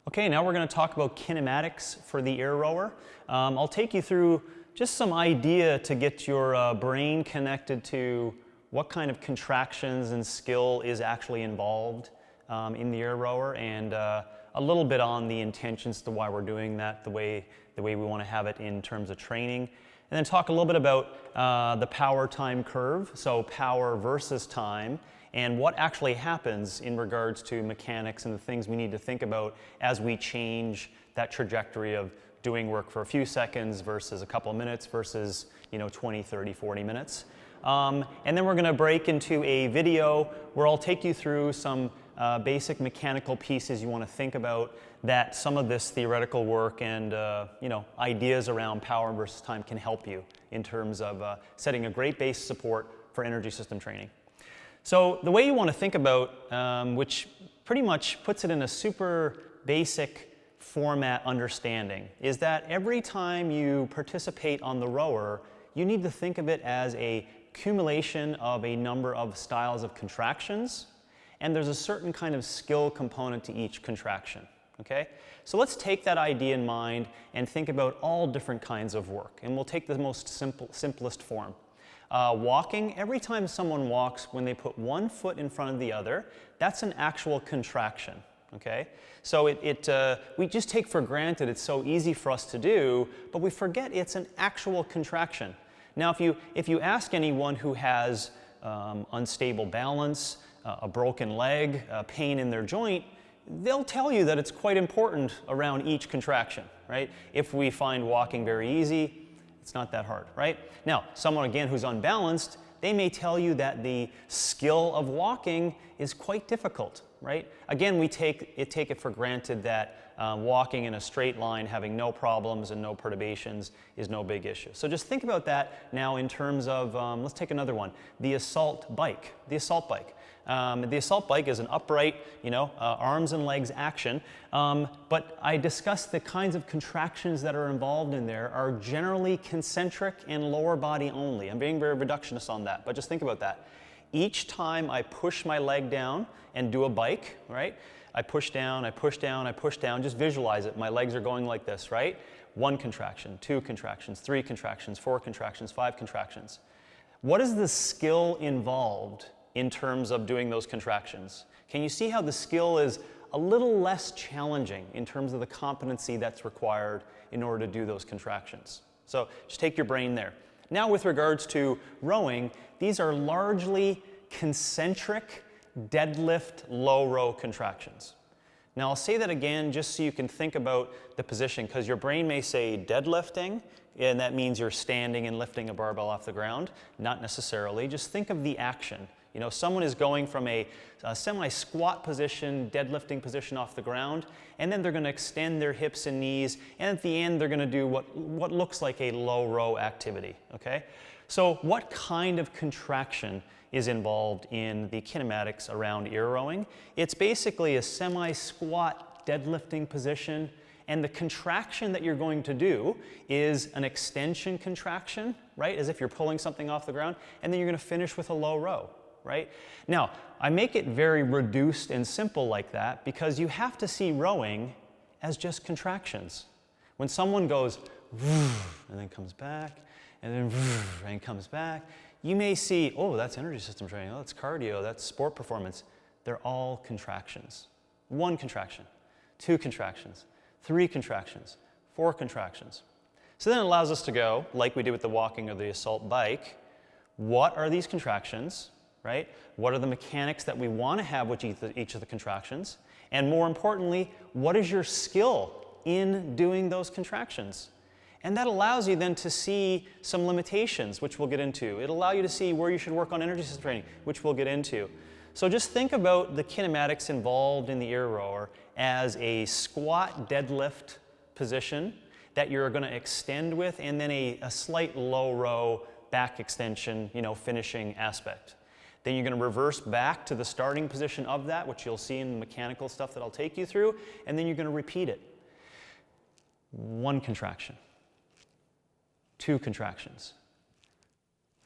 Okay, now we're going to talk about kinematics for the air rower. I'll take you through just some idea to get your brain connected to what kind of contractions and skill is actually involved in the air rower, and a little bit on the intentions to why we're doing that, the way we want to have it in terms of training. And then talk a little bit about the power time curve, so power versus time, and what actually happens in regards to mechanics and the things we need to think about as we change that trajectory of doing work for a few seconds versus a couple of minutes versus 20, 30, 40 minutes. And then we're going to break into a video where I'll take you through some basic mechanical pieces you want to think about that some of this theoretical work and ideas around power versus time can help you in terms of setting a great base support for energy system training. So the way you want to think about, which pretty much puts it in a super basic format understanding, is that every time you participate on the rower, you need to think of it as a accumulation of a number of styles of contractions, and there's a certain kind of skill component to each contraction. Okay? So let's take that idea in mind and think about all different kinds of work, and we'll take the most simplest form. Walking, every time someone walks, when they put one foot in front of the other, that's an actual contraction, okay? So we just take for granted it's so easy for us to do, but we forget it's an actual contraction. Now, if you ask anyone who has unstable balance, a broken leg, pain in their joint, they'll tell you that it's quite important around each contraction, right? If we find walking very easy, it's not that hard, right? Now, someone again who's unbalanced, they may tell you that the skill of walking is quite difficult, right? Again, we take it for granted that walking in a straight line, having no problems and no perturbations is no big issue. So just think about that now in terms of, let's take another one, the assault bike. The assault bike. The assault bike is an upright, arms and legs action, but I discussed the kinds of contractions that are involved in there are generally concentric and lower body only. I'm being very reductionist on that, but just think about that. Each time I push my leg down and do a bike, right? I push down, I push down, I push down, just visualize it. My legs are going like this, right? 1 contraction, 2 contractions, 3 contractions, 4 contractions, 5 contractions. What is the skill involved in terms of doing those contractions? Can you see how the skill is a little less challenging in terms of the competency that's required in order to do those contractions? So just take your brain there. Now with regards to rowing, these are largely concentric deadlift low row contractions. Now I'll say that again just so you can think about the position, because your brain may say deadlifting, and that means you're standing and lifting a barbell off the ground. Not necessarily. Just think of the action. Someone is going from a semi-squat position, deadlifting position off the ground, and then they're going to extend their hips and knees, and at the end they're going to do what looks like a low row activity, okay? So what kind of contraction is involved in the kinematics around air rowing? It's basically a semi-squat deadlifting position, and the contraction that you're going to do is an extension contraction, right? As if you're pulling something off the ground, and then you're going to finish with a low row. Right? Now, I make it very reduced and simple like that because you have to see rowing as just contractions. When someone goes and then comes back and then and comes back, you may see, oh, that's energy system training, oh, that's cardio, that's sport performance. They're all contractions. 1 contraction, 2 contractions, 3 contractions, 4 contractions. So then it allows us to go, like we did with the walking or the assault bike, what are these contractions? Right? What are the mechanics that we want to have with each of the contractions? And more importantly, what is your skill in doing those contractions? And that allows you then to see some limitations, which we'll get into. It'll allow you to see where you should work on energy system training, which we'll get into. So just think about the kinematics involved in the air rower as a squat deadlift position that you're going to extend with, and then a slight low row back extension, finishing aspect. Then you're going to reverse back to the starting position of that, which you'll see in the mechanical stuff that I'll take you through, and then you're going to repeat it. 1 contraction, 2 contractions,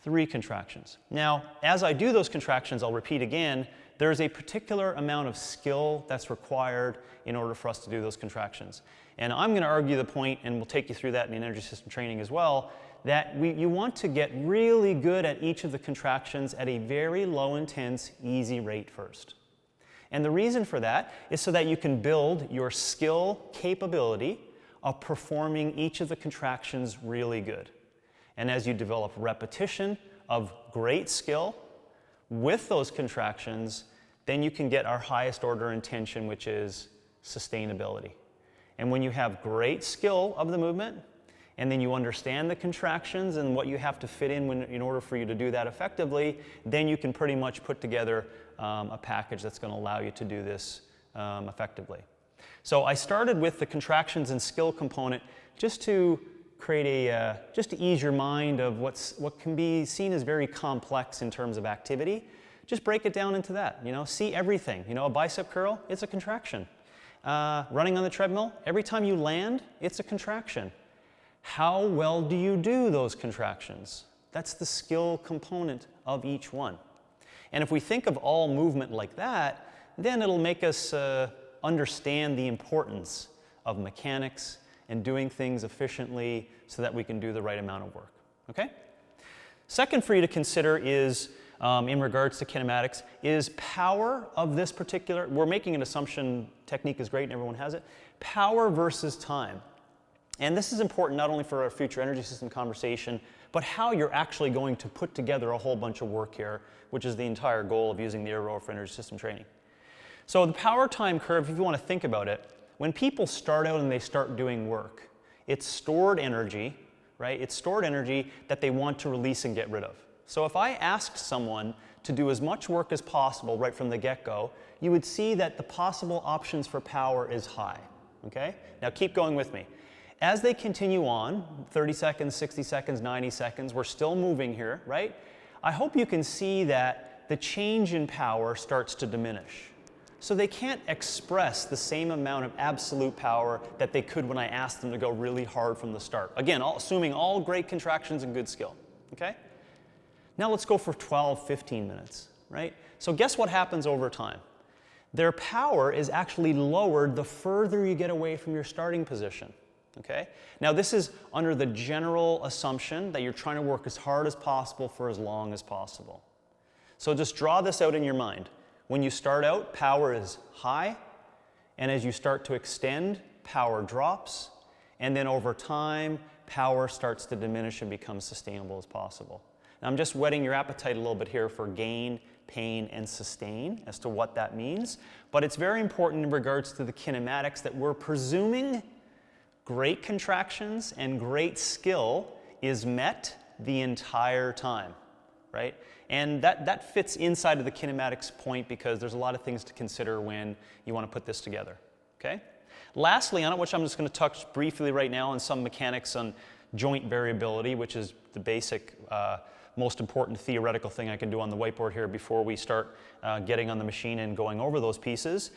3 contractions. Now, as I do those contractions, I'll repeat again, there's a particular amount of skill that's required in order for us to do those contractions. And I'm going to argue the point, and we'll take you through that in the energy system training as well, that you want to get really good at each of the contractions at a very low intense, easy rate first. And the reason for that is so that you can build your skill capability of performing each of the contractions really good. And as you develop repetition of great skill with those contractions, then you can get our highest order intention, which is sustainability. And when you have great skill of the movement, and then you understand the contractions and what you have to fit in order for you to do that effectively, then you can pretty much put together a package that's going to allow you to do this effectively. So I started with the contractions and skill component just to create just to ease your mind of what can be seen as very complex in terms of activity. Just break it down into that, see everything. A bicep curl, it's a contraction. Running on the treadmill, every time you land, it's a contraction. How well do you do those contractions? That's the skill component of each one. And if we think of all movement like that, then it'll make us understand the importance of mechanics and doing things efficiently so that we can do the right amount of work. Okay? Second for you to consider is, in regards to kinematics, is power of this particular, we're making an assumption technique is great and everyone has it, power versus time. And this is important not only for our future energy system conversation, but how you're actually going to put together a whole bunch of work here, which is the entire goal of using the air rower for energy system training. So the power time curve, if you want to think about it, when people start out and they start doing work, it's stored energy, right? It's stored energy that they want to release and get rid of. So if I asked someone to do as much work as possible right from the get-go, you would see that the possible options for power is high, okay? Now keep going with me. As they continue on, 30 seconds, 60 seconds, 90 seconds, we're still moving here, right? I hope you can see that the change in power starts to diminish. So they can't express the same amount of absolute power that they could when I asked them to go really hard from the start. Again, assuming all great contractions and good skill, okay? Now let's go for 12, 15 minutes, right? So guess what happens over time? Their power is actually lowered the further you get away from your starting position, okay? Now this is under the general assumption that you're trying to work as hard as possible for as long as possible. So just draw this out in your mind. When you start out, power is high, and as you start to extend, power drops, and then over time, power starts to diminish and become sustainable as possible. Now, I'm just whetting your appetite a little bit here for gain, pain, and sustain as to what that means, but it's very important in regards to the kinematics that we're presuming great contractions and great skill is met the entire time, right? And that fits inside of the kinematics point because there's a lot of things to consider when you want to put this together, okay? Lastly on it, which I'm just going to touch briefly right now on some mechanics on joint variability, which is the basic, most important theoretical thing I can do on the whiteboard here before we start getting on the machine and going over those pieces,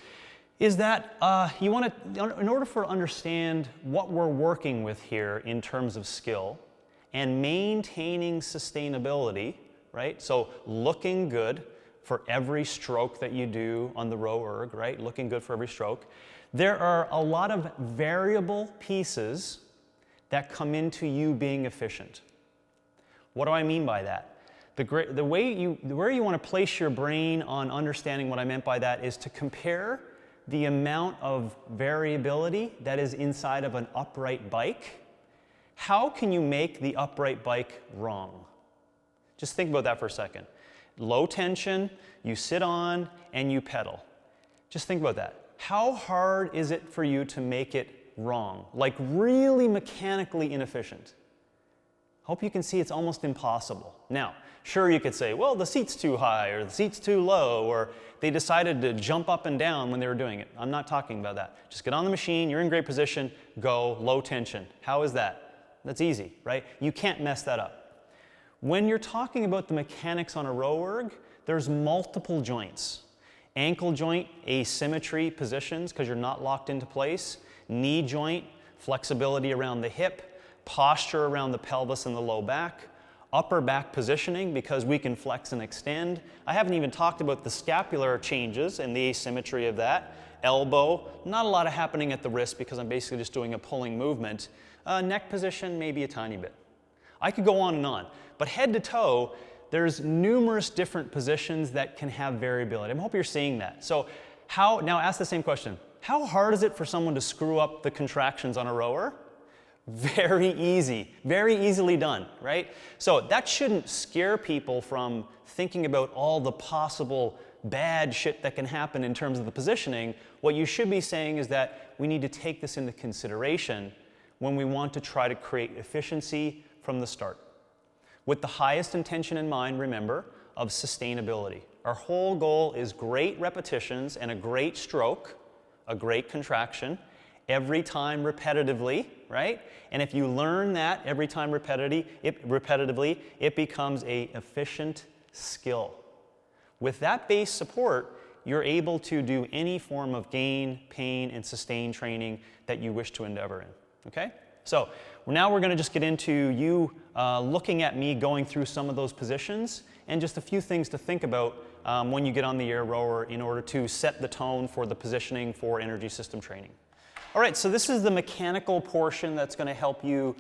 is that you want to, in order for understand what we're working with here in terms of skill and maintaining sustainability, right? So looking good for every stroke that you do on the row erg, right? Looking good for every stroke. There are a lot of variable pieces that come into you being efficient. What do I mean by that? Where you want to place your brain on understanding what I meant by that is to compare the amount of variability that is inside of an upright bike. How can you make the upright bike wrong? Just think about that for a second. Low tension, you sit on and you pedal. Just think about that. How hard is it for you to make it wrong? Like really mechanically inefficient? Hope you can see it's almost impossible. Now, sure you could say, well, the seat's too high or the seat's too low or they decided to jump up and down when they were doing it. I'm not talking about that. Just get on the machine, you're in great position, go, low tension. How is that? That's easy, right? You can't mess that up. When you're talking about the mechanics on a row erg, there's multiple joints. Ankle joint, asymmetry positions because you're not locked into place. Knee joint, flexibility around the hip. Posture around the pelvis and the low back. upper back positioning because we can flex and extend. I haven't even talked about the scapular changes and the asymmetry of that. Elbow, not a lot of happening at the wrist because I'm basically just doing a pulling movement. Neck position, maybe a tiny bit. I could go on and on, but head to toe, there's numerous different positions that can have variability. I hope you're seeing that. So now ask the same question. How hard is it for someone to screw up the contractions on a rower? Very easy, very easily done, right? So that shouldn't scare people from thinking about all the possible bad shit that can happen in terms of the positioning. What you should be saying is that we need to take this into consideration when we want to try to create efficiency from the start. With the highest intention in mind, remember, of sustainability. Our whole goal is great repetitions and a great stroke, a great contraction, every time repetitively, right? And if you learn that every time repetitively, it becomes an efficient skill. With that base support, you're able to do any form of gain, pain, and sustain training that you wish to endeavor in, okay? So now we're going to just get into you looking at me going through some of those positions and just a few things to think about when you get on the air rower in order to set the tone for the positioning for energy system training. All right, so this is the mechanical portion that's going to help you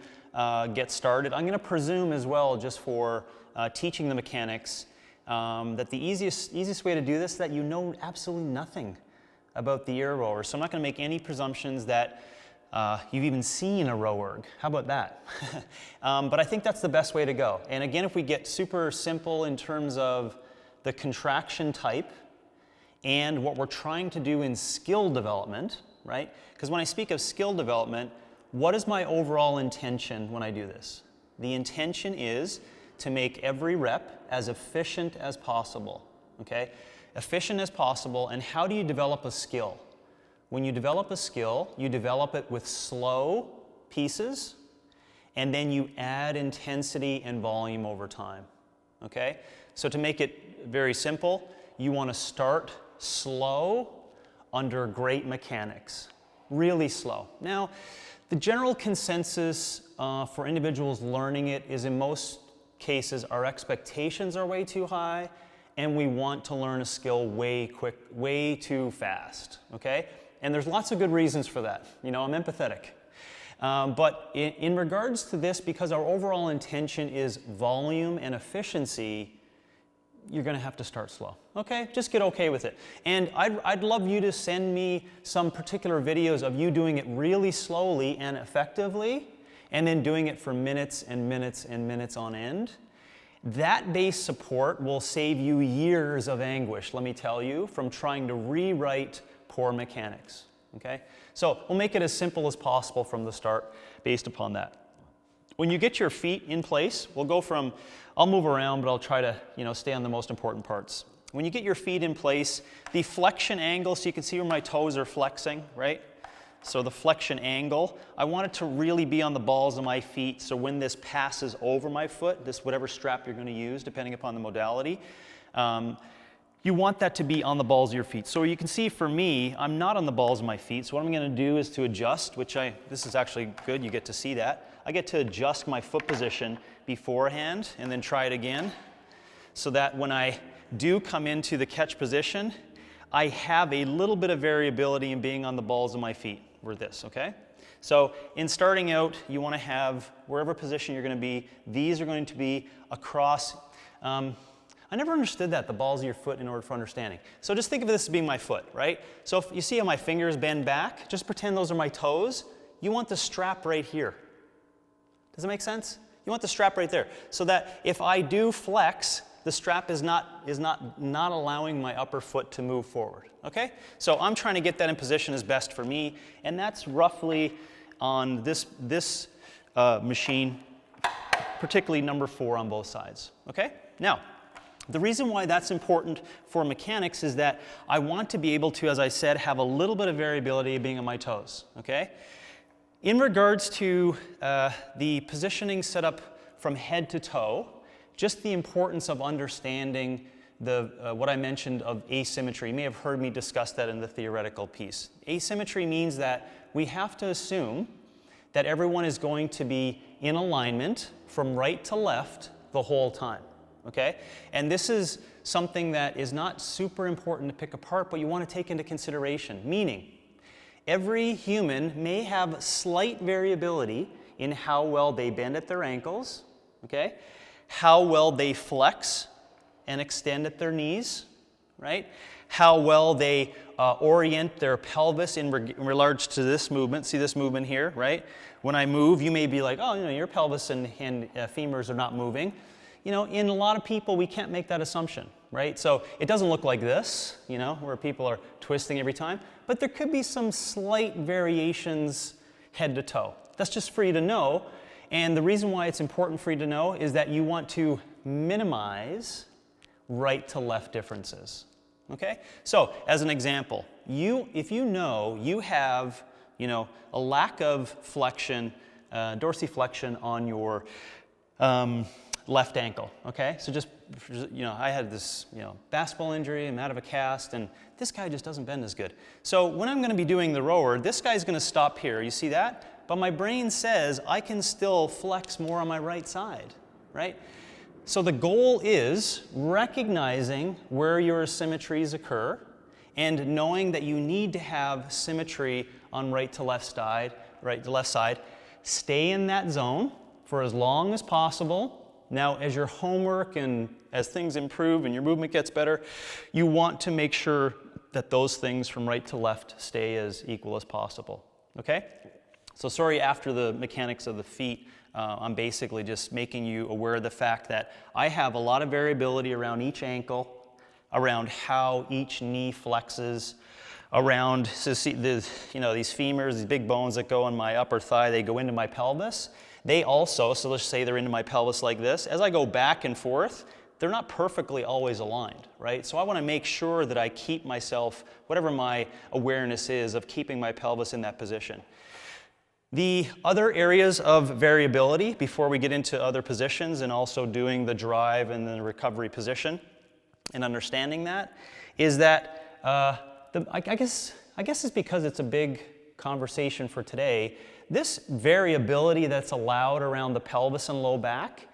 get started. I'm going to presume as well, just for teaching the mechanics, that the easiest way to do this is that you know absolutely nothing about the air rower. So I'm not going to make any presumptions that you've even seen a row erg. How about that? But I think that's the best way to go. And again, if we get super simple in terms of the contraction type and what we're trying to do in skill development, right? Because when I speak of skill development, what is my overall intention when I do this? The intention is to make every rep as efficient as possible, okay? Efficient as possible, and how do you develop a skill? When you develop a skill, you develop it with slow pieces, and then you add intensity and volume over time, okay? So to make it very simple, you want to start slow under great mechanics, really slow. Now, the general consensus for individuals learning it is in most cases our expectations are way too high and we want to learn a skill way too fast, okay? And there's lots of good reasons for that. You know, I'm empathetic. But in regards to this, because our overall intention is volume and efficiency, you're going to have to start slow, okay? Just get okay with it. And I'd love you to send me some particular videos of you doing it really slowly and effectively, and then doing it for minutes and minutes and minutes on end. That base support will save you years of anguish, let me tell you, from trying to rewrite poor mechanics, okay? So we'll make it as simple as possible from the start based upon that. When you get your feet in place, we'll go from, I'll move around, but I'll try to, stay on the most important parts. When you get your feet in place, the flexion angle, so you can see where my toes are flexing, right? So the flexion angle, I want it to really be on the balls of my feet, so when this passes over my foot, this whatever strap you're going to use, depending upon the modality, you want that to be on the balls of your feet. So you can see for me, I'm not on the balls of my feet, so what I'm going to do is to adjust, this is actually good, you get to see that. I get to adjust my foot position beforehand and then try it again, so that when I do come into the catch position, I have a little bit of variability in being on the balls of my feet, or this, okay? So in starting out, you want to have, wherever position you're going to be, these are going to be across, I never understood that, the balls of your foot in order for understanding. So just think of this as being my foot, right? So if you see how my fingers bend back, just pretend those are my toes. You want the strap right here. Does that make sense? You want the strap right there, so that if I do flex, the strap is not allowing my upper foot to move forward, okay? So I'm trying to get that in position as best for me, and that's roughly on this machine, particularly number 4 on both sides, okay? Now, the reason why that's important for mechanics is that I want to be able to, as I said, have a little bit of variability being on my toes, okay? In regards to the positioning set up from head to toe, just the importance of understanding what I mentioned of asymmetry. You may have heard me discuss that in the theoretical piece. Asymmetry means that we have to assume that everyone is going to be in alignment from right to left the whole time, okay? And this is something that is not super important to pick apart, but you want to take into consideration, meaning every human may have slight variability in how well they bend at their ankles, okay? How well they flex and extend at their knees, right? How well they orient their pelvis in regards to this movement. See this movement here, right? When I move, you may be like, oh, your pelvis and femurs are not moving. In a lot of people, we can't make that assumption, right? So it doesn't look like this, where people are twisting every time, but there could be some slight variations head to toe. That's just for you to know. And the reason why it's important for you to know is that you want to minimize right to left differences. Okay? So, as an example, if you know you have, a lack of flexion, dorsiflexion on your left ankle, okay? So just, I had this, basketball injury, I'm out of a cast, and this guy just doesn't bend as good. So when I'm going to be doing the rower, this guy's going to stop here. You see that? But my brain says I can still flex more on my right side, right? So the goal is recognizing where your asymmetries occur and knowing that you need to have symmetry on right to left side. Stay in that zone for as long as possible. Now, as your homework and as things improve and your movement gets better, you want to make sure that those things from right to left stay as equal as possible, okay? So sorry, after the mechanics of the feet, I'm basically just making you aware of the fact that I have a lot of variability around each ankle, around how each knee flexes, around these femurs, these big bones that go on my upper thigh, they go into my pelvis. They also, so let's say they're into my pelvis like this, as I go back and forth, they're not perfectly always aligned, right? So I want to make sure that I keep myself, whatever my awareness is, of keeping my pelvis in that position. The other areas of variability, before we get into other positions and also doing the drive and the recovery position and understanding that, is that I guess it's because it's a big conversation for today. This variability that's allowed around the pelvis and low back,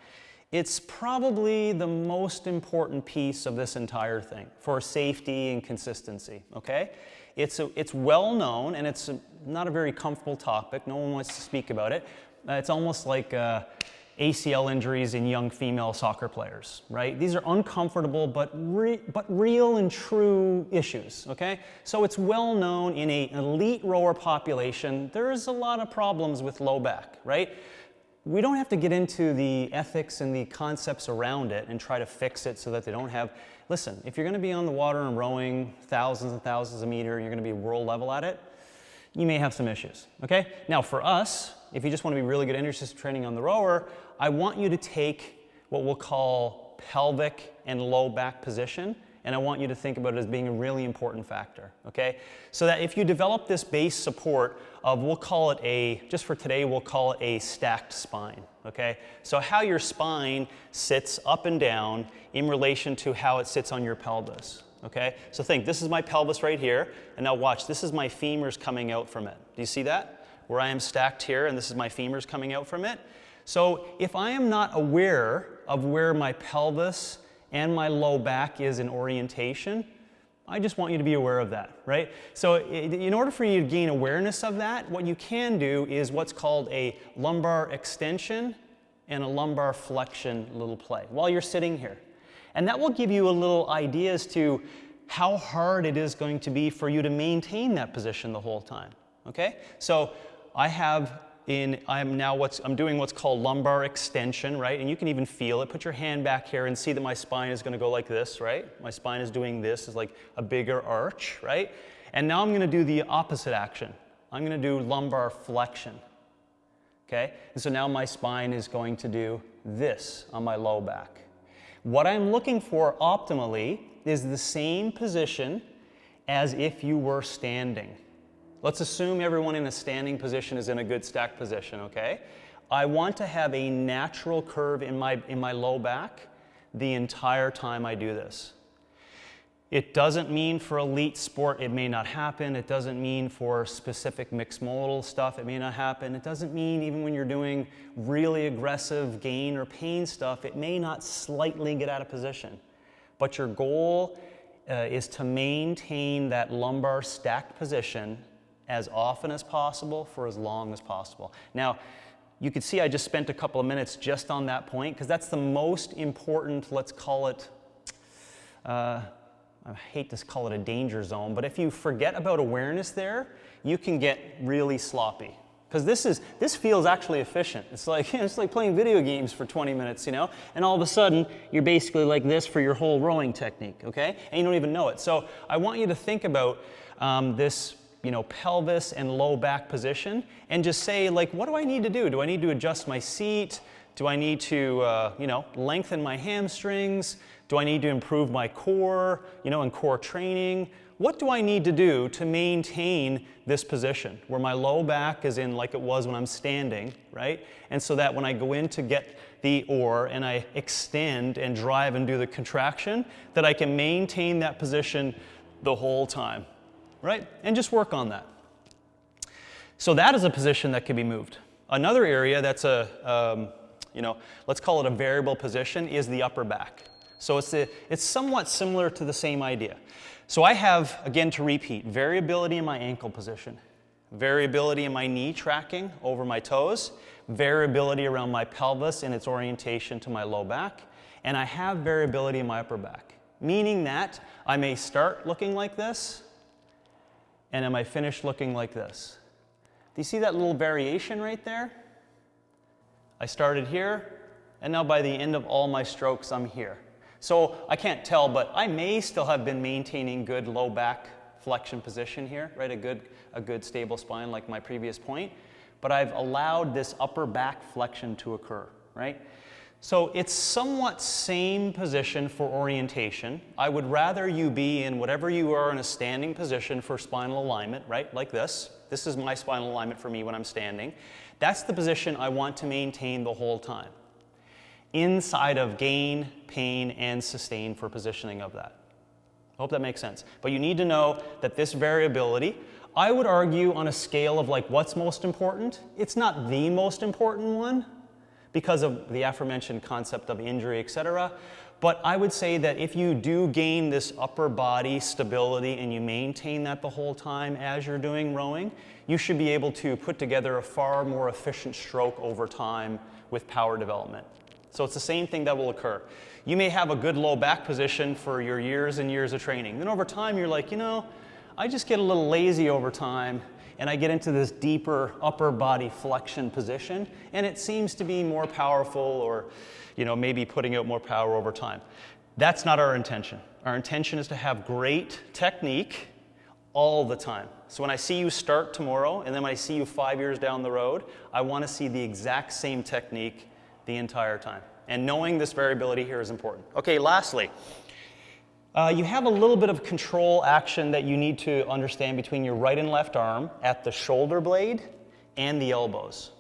it's probably the most important piece of this entire thing for safety and consistency, okay? It's well known, and it's not a very comfortable topic. No one wants to speak about it. It's almost like ACL injuries in young female soccer players, right? These are uncomfortable but real and true issues, okay? So it's well known in an elite rower population, there's a lot of problems with low back, right? We don't have to get into the ethics and the concepts around it and try to fix it so that they don't have. Listen, if you're going to be on the water and rowing thousands and thousands of meters, and you're going to be world level at it, you may have some issues, okay? Now for us, if you just want to be really good energy system training on the rower, I want you to take what we'll call pelvic and low back position, and I want you to think about it as being a really important factor, okay? So that if you develop this base support of, we'll call it just for today, we'll call it a stacked spine, okay? So how your spine sits up and down in relation to how it sits on your pelvis, okay? So think, this is my pelvis right here, and now watch, this is my femurs coming out from it. Do you see that? Where I am stacked here, and this is my femurs coming out from it. So if I am not aware of where my pelvis and my low back is in orientation, I just want you to be aware of that, right? So in order for you to gain awareness of that, what you can do is what's called a lumbar extension and a lumbar flexion little play while you're sitting here. And that will give you a little idea as to how hard it is going to be for you to maintain that position the whole time, okay? So I'm doing what's called lumbar extension, right? And you can even feel it. Put your hand back here and see that my spine is going to go like this, right? My spine is doing this, is like a bigger arch, right? And now I'm going to do the opposite action. I'm going to do lumbar flexion, okay? And so now my spine is going to do this on my low back. What I'm looking for optimally is the same position as if you were standing. Let's assume everyone in a standing position is in a good stacked position, okay? I want to have a natural curve in my low back the entire time I do this. It doesn't mean for elite sport it may not happen. It doesn't mean for specific mixed modal stuff it may not happen. It doesn't mean even when you're doing really aggressive gain or pain stuff, it may not slightly get out of position. But your goal is to maintain that lumbar stacked position as often as possible for as long as possible. Now, you can see I just spent a couple of minutes just on that point because that's the most important, let's call it, I hate to call it a danger zone, but if you forget about awareness there, you can get really sloppy. Because this feels actually efficient. It's like playing video games for 20 minutes, you know? And all of a sudden, you're basically like this for your whole rowing technique, okay? And you don't even know it. So I want you to think about this, you know, pelvis and low back position and just say, like, what do I need to do? Do I need to adjust my seat? Do I need to, you know, lengthen my hamstrings? Do I need to improve my core, you know, in core training? What do I need to do to maintain this position where my low back is in like it was when I'm standing, right? And so that when I go in to get the oar and I extend and drive and do the contraction, that I can maintain that position the whole time, right? And just work on that. So that is a position that can be moved. Another area that's you know, let's call it a variable position is the upper back. So it's somewhat similar to the same idea. So I have, again to repeat, variability in my ankle position, variability in my knee tracking over my toes, variability around my pelvis in its orientation to my low back, and I have variability in my upper back, meaning that I may start looking like this, and I might finish looking like this. Do you see that little variation right there? I started here, and now by the end of all my strokes, I'm here. So I can't tell, but I may still have been maintaining good low back flexion position here, right? A good stable spine like my previous point, but I've allowed this upper back flexion to occur, right? So it's somewhat same position for orientation. I would rather you be in whatever you are in a standing position for spinal alignment, right? Like this. This is my spinal alignment for me when I'm standing. That's the position I want to maintain the whole time, inside of gain, pain, and sustain for positioning of that. I hope that makes sense. But you need to know that this variability, I would argue on a scale of like what's most important, it's not the most important one because of the aforementioned concept of injury, etc. But I would say that if you do gain this upper body stability and you maintain that the whole time as you're doing rowing, you should be able to put together a far more efficient stroke over time with power development. So it's the same thing that will occur. You may have a good low back position for your years and years of training. Then over time you're like, you know, I just get a little lazy over time and I get into this deeper upper body flexion position and it seems to be more powerful or, you know, maybe putting out more power over time. That's not our intention. Our intention is to have great technique all the time. So when I see you start tomorrow and then when I see you 5 years down the road, I want to see the exact same technique the entire time. And knowing this variability here is important. Okay, lastly, you have a little bit of control action that you need to understand between your right and left arm at the shoulder blade and the elbows.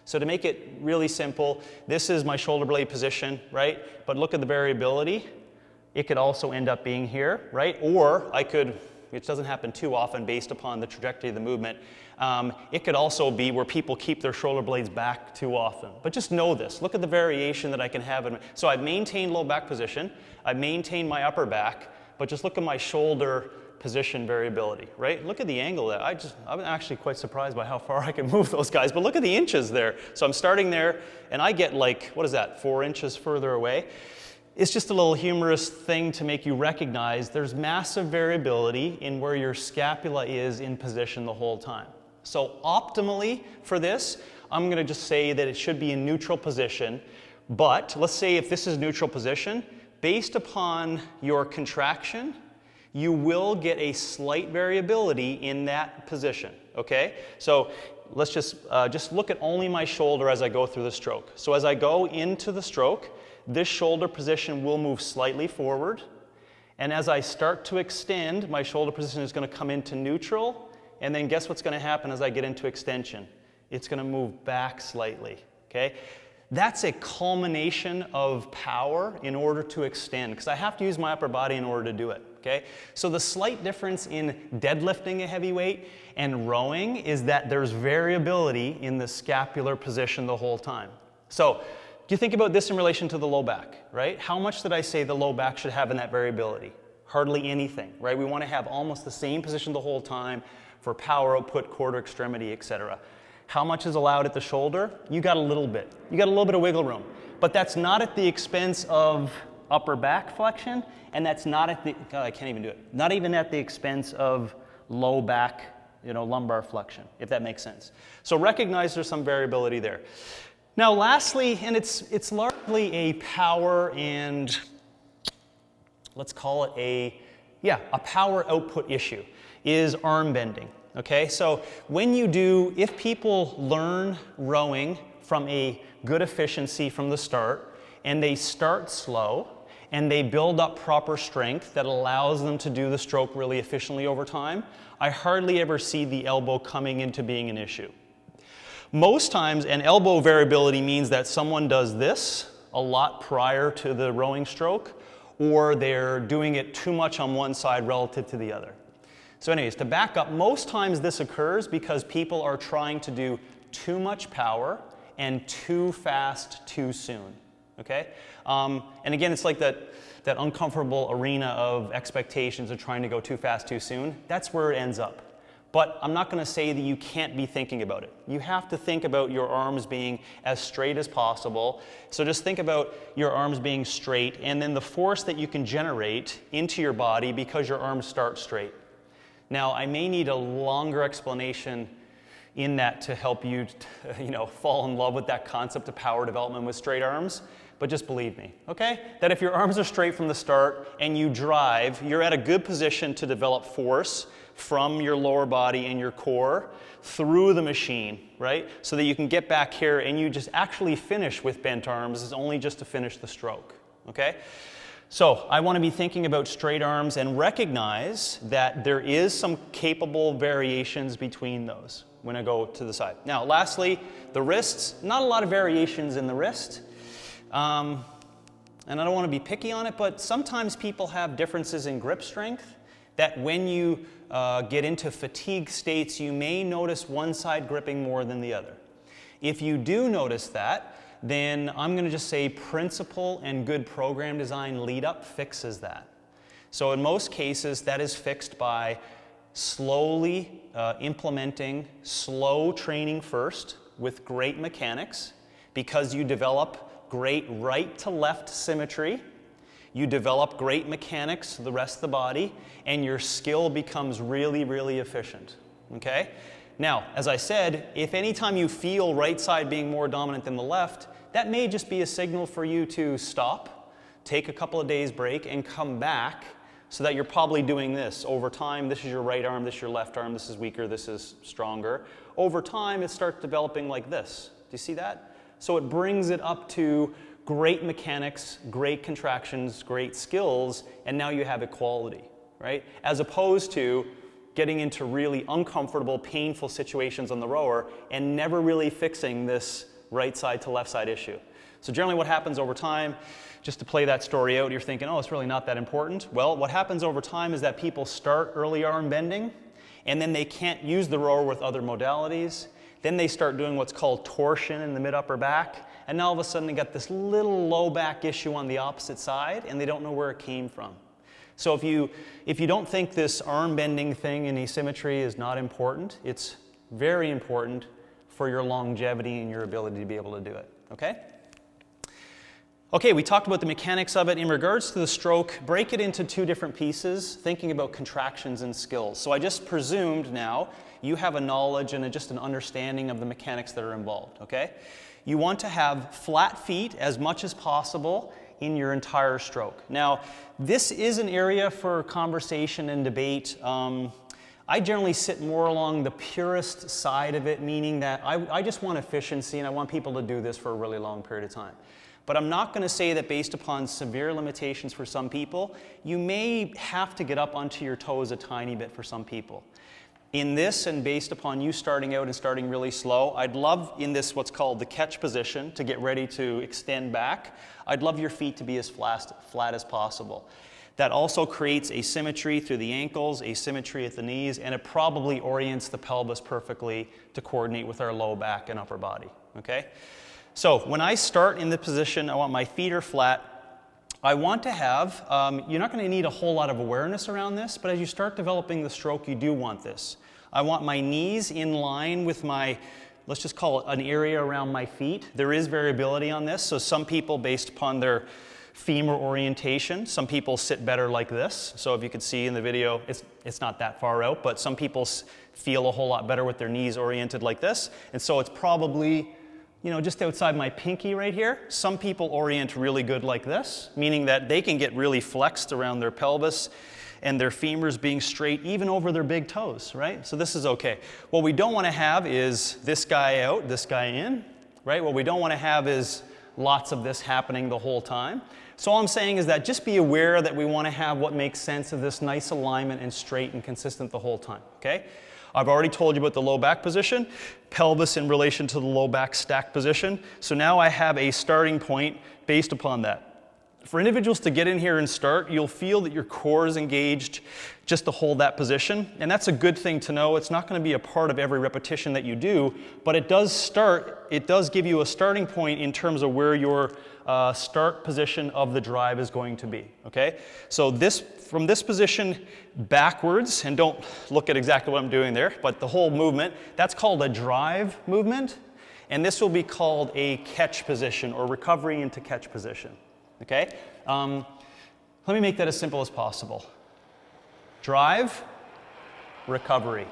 So to make it really simple, this is my shoulder blade position, right? But look at the variability. It could also end up being here, right? Or I could, which doesn't happen too often based upon the trajectory of the movement, it could also be where people keep their shoulder blades back too often. But just know this. Look at the variation that I can have. So I've maintained low back position. I've maintained my upper back. But just look at my shoulder position variability, right? Look at the angle there. I'm actually quite surprised by how far I can move those guys. But look at the inches there. So I'm starting there, and I get like, what is that, 4 inches further away? It's just a little humorous thing to make you recognize there's massive variability in where your scapula is in position the whole time. So optimally for this, I'm going to just say that it should be in neutral position. But let's say if this is neutral position, based upon your contraction, you will get a slight variability in that position, okay? So let's just look at only my shoulder as I go through the stroke. So as I go into the stroke, this shoulder position will move slightly forward. And as I start to extend, my shoulder position is going to come into neutral. And then guess what's going to happen as I get into extension? It's going to move back slightly, okay? That's a culmination of power in order to extend, because I have to use my upper body in order to do it. okay? So the slight difference in deadlifting a heavy weight and rowing is that there's variability in the scapular position the whole time. So do you think about this in relation to the low back, right? How much did I say the low back should have in that variability? Hardly anything, right? We want to have almost the same position the whole time for power output, quarter extremity, etc. How much is allowed at the shoulder? You got a little bit. You got a little bit of wiggle room. But that's not at the expense of upper back flexion, and that's not at the, God, I can't even do it, not even at the expense of low back, lumbar flexion, if that makes sense. So recognize there's some variability there. Now lastly, and it's largely a power and, let's call it a power output issue, is arm bending, okay? So if people learn rowing from a good efficiency from the start, and they start slow, and they build up proper strength that allows them to do the stroke really efficiently over time, I hardly ever see the elbow coming into being an issue. Most times, an elbow variability means that someone does this a lot prior to the rowing stroke, or they're doing it too much on one side relative to the other. So anyways, to back up, most times this occurs because people are trying to do too much power and too fast too soon, okay? And again, it's like that uncomfortable arena of expectations of trying to go too fast too soon. That's where it ends up. But I'm not going to say that you can't be thinking about it. You have to think about your arms being as straight as possible. So just think about your arms being straight and then the force that you can generate into your body because your arms start straight. Now, I may need a longer explanation in that to help you, fall in love with that concept of power development with straight arms. But just believe me, okay? That if your arms are straight from the start and you drive, you're at a good position to develop force from your lower body and your core through the machine, right? So that you can get back here and you just actually finish with bent arms. It's only just to finish the stroke, okay? So I want to be thinking about straight arms and recognize that there is some capable variations between those when I go to the side. Now, lastly, the wrists. Not a lot of variations in the wrist. And I don't want to be picky on it, but sometimes people have differences in grip strength that when you get into fatigue states, you may notice one side gripping more than the other. If you do notice that, then I'm going to just say principle and good program design lead up fixes that. So in most cases, that is fixed by slowly implementing slow training first with great mechanics, because you develop great right to left symmetry, you develop great mechanics the rest of the body, and your skill becomes really, really efficient, okay? Now, as I said, if anytime you feel right side being more dominant than the left, that may just be a signal for you to stop, take a couple of days break, and come back so that you're probably doing this. Over time, this is your right arm, this is your left arm, this is weaker, this is stronger. Over time, it starts developing like this. Do you see that? So it brings it up to great mechanics, great contractions, great skills, and now you have equality, right? As opposed to getting into really uncomfortable, painful situations on the rower and never really fixing this right side to left side issue. So generally what happens over time, just to play that story out, you're thinking, oh, it's really not that important. Well, what happens over time is that people start early arm bending, and then they can't use the rower with other modalities. Then they start doing what's called torsion in the mid-upper back, and now all of a sudden they got this little low back issue on the opposite side, and they don't know where it came from. So if you don't think this arm bending thing in asymmetry is not important, it's very important for your longevity and your ability to be able to do it, okay? Okay, we talked about the mechanics of it. In regards to the stroke, break it into two different pieces, thinking about contractions and skills. So I just presumed now you have a knowledge and just an understanding of the mechanics that are involved, okay? You want to have flat feet as much as possible in your entire stroke. Now, this is an area for conversation and debate. I generally sit more along the purist side of it, meaning that I just want efficiency and I want people to do this for a really long period of time. But I'm not going to say that based upon severe limitations for some people, you may have to get up onto your toes a tiny bit for some people. In this, and based upon you starting out and starting really slow, I'd love in this what's called the catch position to get ready to extend back, I'd love your feet to be as flat as possible. That also creates asymmetry through the ankles, asymmetry at the knees, and it probably orients the pelvis perfectly to coordinate with our low back and upper body, okay? So when I start in the position, I want my feet are flat. I want to have, you're not going to need a whole lot of awareness around this, but as you start developing the stroke, you do want this. I want my knees in line with my, let's just call it an area around my feet. There is variability on this, so some people, based upon their femur orientation, some people sit better like this. So if you could see in the video, it's not that far out, but some people feel a whole lot better with their knees oriented like this. And so it's probably, you know, just outside my pinky right here. Some people orient really good like this, meaning that they can get really flexed around their pelvis and their femurs being straight even over their big toes, right? So this is okay. What we don't want to have is this guy out, this guy in, right? What we don't want to have is lots of this happening the whole time. So all I'm saying is that just be aware that we want to have what makes sense of this nice alignment and straight and consistent the whole time, okay? I've already told you about the low back position, pelvis in relation to the low back stack position. So now I have a starting point based upon that. For individuals to get in here and start, you'll feel that your core is engaged just to hold that position. And that's a good thing to know. It's not going to be a part of every repetition that you do, but it does give you a starting point in terms of where your start position of the drive is going to be, okay? So from this position backwards, and don't look at exactly what I'm doing there, but the whole movement, that's called a drive movement, and this will be called a catch position or recovery into catch position. Okay? Let me make that as simple as possible. Drive, recovery.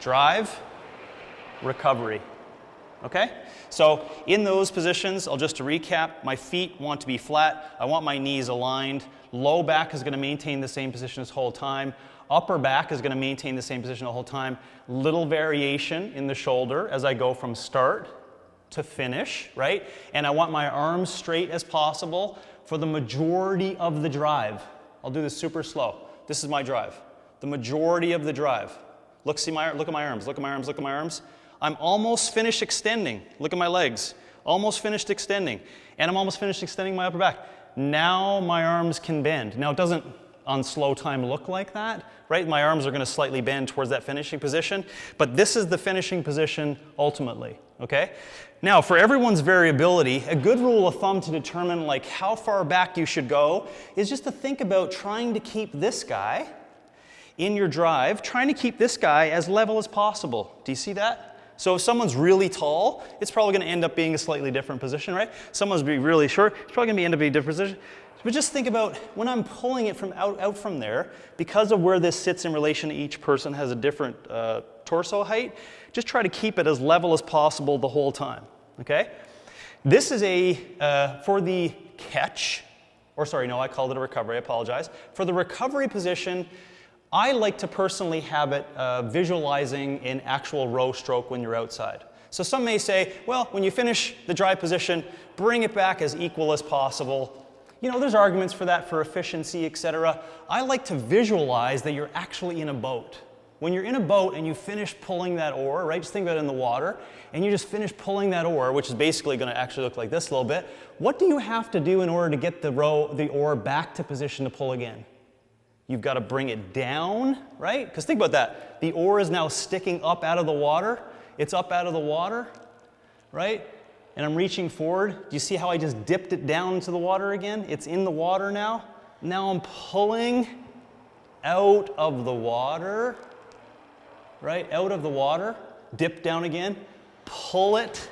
Drive, recovery. Okay? So in those positions, just to recap, my feet want to be flat. I want my knees aligned. Low back is going to maintain the same position this whole time. Upper back is going to maintain the same position the whole time. Little variation in the shoulder as I go from start to finish, right? And I want my arms straight as possible for the majority of the drive. I'll do this super slow. This is my drive. The majority of the drive. Look at my arms, look at my arms, look at my arms. I'm almost finished extending. Look at my legs. Almost finished extending. And I'm almost finished extending my upper back. Now my arms can bend. Now it doesn't on slow time look like that, right? My arms are going to slightly bend towards that finishing position, but this is the finishing position ultimately, okay? Now, for everyone's variability, a good rule of thumb to determine like how far back you should go is just to think about trying to keep this guy in your drive, trying to keep this guy as level as possible. Do you see that? So if someone's really tall, it's probably going to end up being a slightly different position, right? Someone's be really short, it's probably going to end up being a different position. But just think about when I'm pulling it from out from there, because of where this sits in relation to each person has a different torso height, just try to keep it as level as possible the whole time, okay? This is for the catch, or sorry, no, I called it a recovery, I apologize. For the recovery position, I like to personally have it visualizing an actual row stroke when you're outside. So some may say, well, when you finish the drive position, bring it back as equal as possible. You know, there's arguments for that, for efficiency, etc. I like to visualize that you're actually in a boat. When you're in a boat and you finish pulling that oar, right, just think about it in the water, and you just finish pulling that oar, which is basically going to actually look like this a little bit, what do you have to do in order to get the oar back to position to pull again? You've got to bring it down, right? Because think about that. The oar is now sticking up out of the water. It's up out of the water, right? And I'm reaching forward. Do you see how I just dipped it down into the water again? It's in the water now. Now I'm pulling out of the water, right? Out of the water. Dip down again. Pull it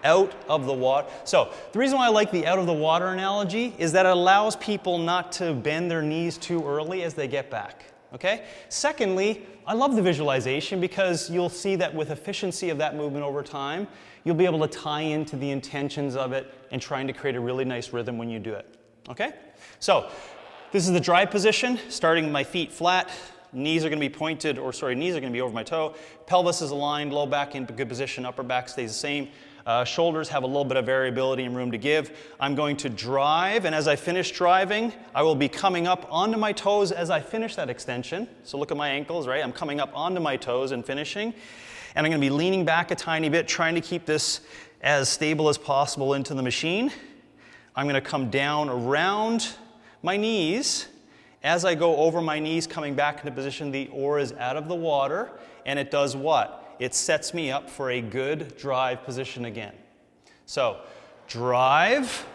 out of the water. So the reason why I like the out of the water analogy is that it allows people not to bend their knees too early as they get back. Okay? Secondly, I love the visualization because you'll see that with efficiency of that movement over time, you'll be able to tie into the intentions of it and trying to create a really nice rhythm when you do it. Okay? So this is the drive position, starting with my feet flat. Knees are going to be pointed, knees are going to be over my toe. Pelvis is aligned, low back in good position, upper back stays the same. Shoulders have a little bit of variability and room to give. I'm going to drive, and as I finish driving, I will be coming up onto my toes as I finish that extension. So look at my ankles, right? I'm coming up onto my toes and finishing. And I'm going to be leaning back a tiny bit, trying to keep this as stable as possible into the machine. I'm going to come down around My knees, as I go over my knees coming back into position, the oar is out of the water, and it does what? It sets me up for a good drive position again. So, drive,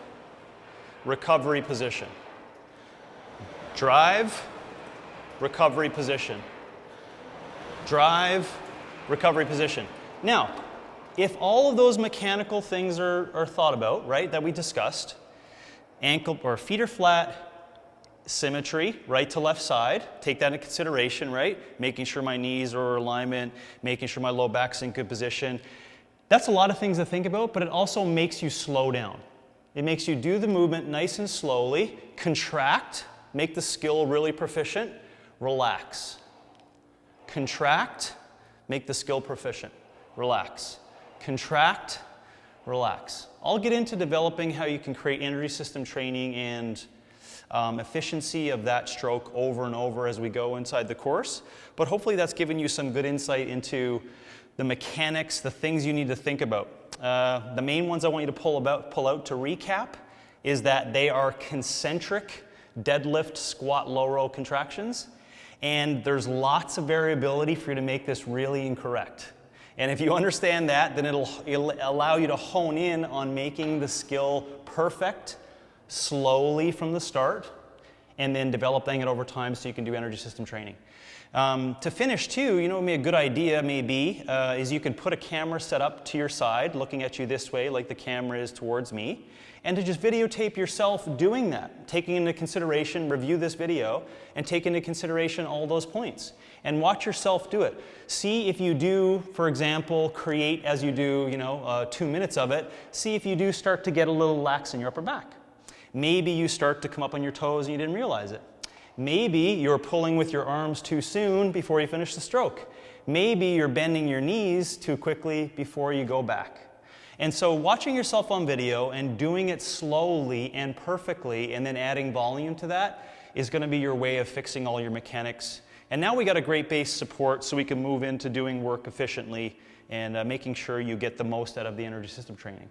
recovery position. Drive, recovery position. Drive, recovery position. Now, if all of those mechanical things are thought about, right, that we discussed, ankle or feet are flat, symmetry, right to left side, take that into consideration, right? Making sure my knees are in alignment, making sure my low back's in good position. That's a lot of things to think about, but it also makes you slow down. It makes you do the movement nice and slowly, contract, make the skill really proficient, relax. Contract, make the skill proficient, relax. Contract, relax. I'll get into developing how you can create energy system training and efficiency of that stroke over and over as we go inside the course. But hopefully that's given you some good insight into the mechanics, the things you need to think about. The main ones I want you to pull out to recap is that they are concentric deadlift, squat, low row contractions. And there's lots of variability for you to make this really incorrect. And if you understand that, then it'll allow you to hone in on making the skill perfect, slowly from the start, and then developing it over time so you can do energy system training. To finish too, you know, a good idea maybe is you can put a camera set up to your side, looking at you this way like the camera is towards me, and to just videotape yourself doing that, taking into consideration, review this video, and take into consideration all those points. And watch yourself do it. See if you do, for example, create as you do, 2 minutes of it, see if you do start to get a little lax in your upper back. Maybe you start to come up on your toes and you didn't realize it. Maybe you're pulling with your arms too soon before you finish the stroke. Maybe you're bending your knees too quickly before you go back. And so watching yourself on video and doing it slowly and perfectly and then adding volume to that is going to be your way of fixing all your mechanics. And now we got a great base support so we can move into doing work efficiently and making sure you get the most out of the energy system training.